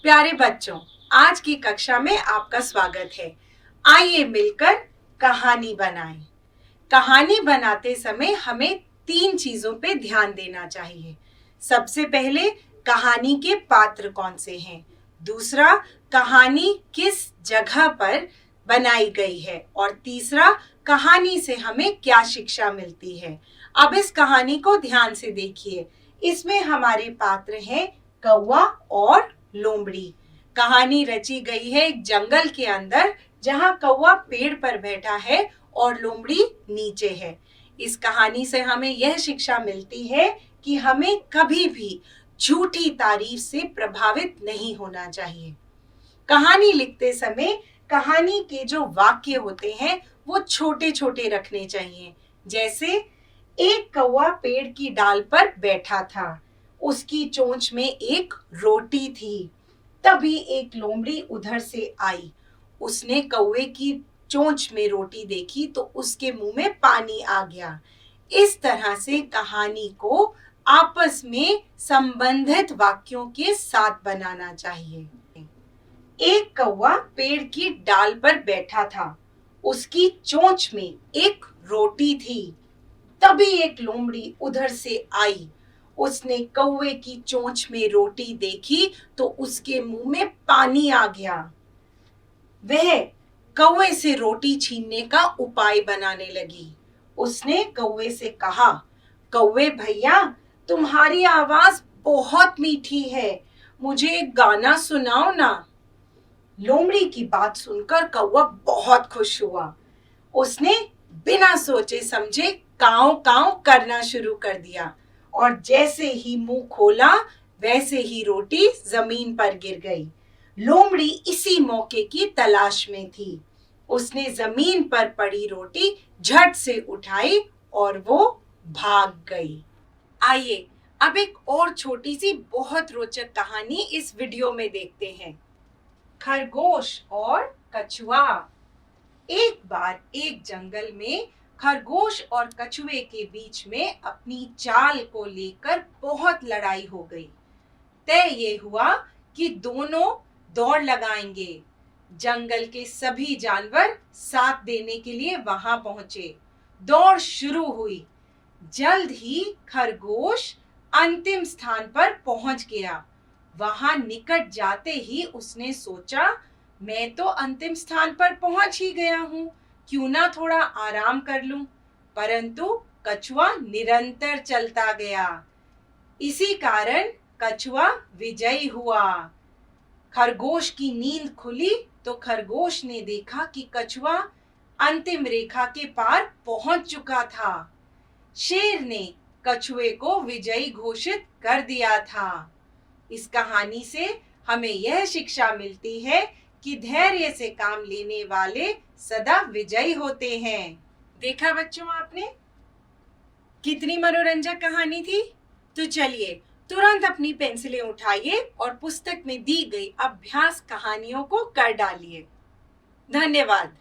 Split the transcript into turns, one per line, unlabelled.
प्यारे बच्चों, आज की कक्षा में आपका स्वागत है। आइए मिलकर कहानी बनाएं। कहानी बनाते समय हमें 3 चीजों पे ध्यान देना चाहिए। सबसे पहले कहानी के पात्र कौन से हैं, दूसरा कहानी किस जगह पर बनाई गई है और तीसरा कहानी से हमें क्या शिक्षा मिलती है। अब इस कहानी को ध्यान से देखिए। इसमें हमारे पात्र हैं कौवा और लोमड़ी। कहानी रची गई है एक जंगल के अंदर, जहां कौवा पेड़ पर बैठा है और लोमड़ी नीचे है। इस कहानी से हमें यह शिक्षा मिलती है कि हमें कभी भी झूठी तारीफ से प्रभावित नहीं होना चाहिए। कहानी लिखते समय कहानी के जो वाक्य होते हैं वो छोटे छोटे रखने चाहिए। जैसे एक कौवा पेड़ की डाल पर बैठा था, उसकी चोंच में एक रोटी थी। तभी एक लोमड़ी उधर से आई, उसने कौवे की चोंच में रोटी देखी तो उसके मुंह में पानी आ गया। इस तरह से कहानी को आपस में संबंधित वाक्यों के साथ बनाना चाहिए। एक कौवा पेड़ की डाल पर बैठा था, उसकी चोंच में एक रोटी थी। तभी एक लोमड़ी उधर से आई, उसने कौवे की चोंच में रोटी देखी तो उसके मुंह में पानी आ गया। वह कौवे से रोटी छीनने का उपाय बनाने लगी। उसने कौवे से कहा, कौवे भैया, तुम्हारी आवाज बहुत मीठी है, मुझे एक गाना सुनाओ ना। लोमड़ी की बात सुनकर कौवा बहुत खुश हुआ। उसने बिना सोचे समझे काव काव करना शुरू कर दिया और जैसे ही मुंह खोला वैसे ही रोटी जमीन पर गिर गई। लोमड़ी इसी मौके की तलाश में थी। उसने जमीन पर पड़ी रोटी झट से उठाई और वो भाग गई। आइए अब एक और छोटी सी बहुत रोचक कहानी इस वीडियो में देखते हैं। खरगोश और कछुआ। एक बार एक जंगल में खरगोश और कछुए के बीच में अपनी चाल को लेकर बहुत लड़ाई हो गई। तय ये हुआ कि दोनों दौड़ लगाएंगे। जंगल के सभी जानवर साथ देने के लिए वहां पहुंचे। दौड़ शुरू हुई। जल्द ही खरगोश अंतिम स्थान पर पहुंच गया। वहां निकट जाते ही उसने सोचा, मैं तो अंतिम स्थान पर पहुंच ही गया हूं, क्यों ना थोड़ा आराम कर लूं। परंतु कछुआ निरंतर चलता गया। इसी कारण कछुआ विजयी हुआ। खरगोश की नींद खुली तो खरगोश ने देखा कि कछुआ अंतिम रेखा के पार पहुंच चुका था। शेर ने कछुए को विजयी घोषित कर दिया था। इस कहानी से हमें यह शिक्षा मिलती है कि धैर्य से काम लेने वाले सदा विजयी होते हैं। देखा बच्चों आपने, कितनी मनोरंजक कहानी थी। तो चलिए तुरंत अपनी पेंसिलें उठाइए और पुस्तक में दी गई अभ्यास कहानियों को कर डालिए। धन्यवाद।